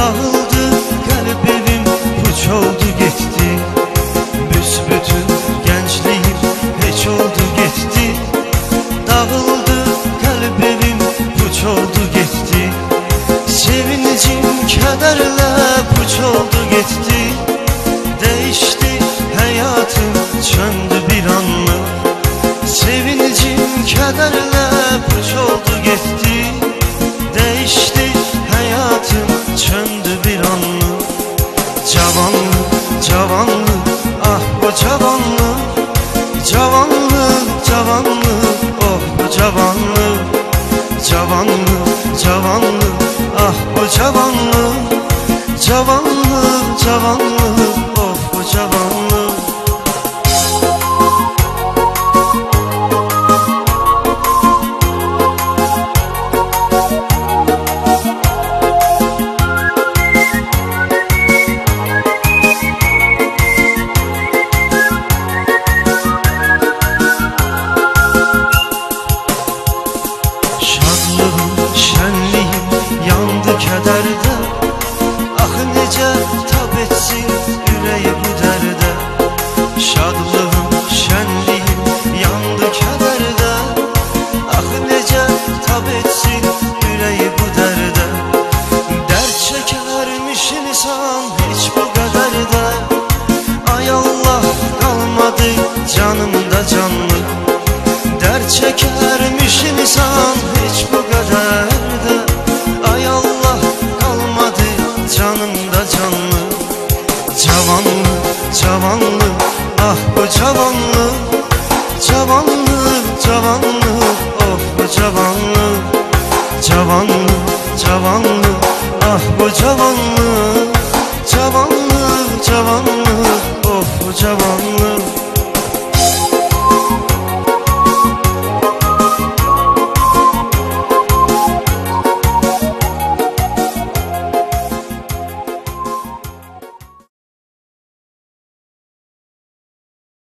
Dağıldı kalbim, puç oldu gitti. Büsbütün gençliğim hiç oldu gitti. Dağıldı kalbim, puç oldu gitti. Sevincim kederle puç oldu gitti. Değişti hayatım, söndü bir anlık. Sevincim kederle puç oldu gitti. Değişti hayatım, söndü bir anlık. Cavanlık, cavanlık, ah bu cavanlık. Cavanlık, cavanlık, oh bu cavanlık. Cavanlık, cavanlık, ah bu cavanlık. Cavanlık, cavanlık, oh bu cavanlık. Şenliğim yandı kederde. Ah necə tab etsin ürəyi bu dərdə. Şadlığım, şənliyim yandı kədərdə. Ah necə tab etsin ürəyi bu dərdə. Dərd çəkərmiş insan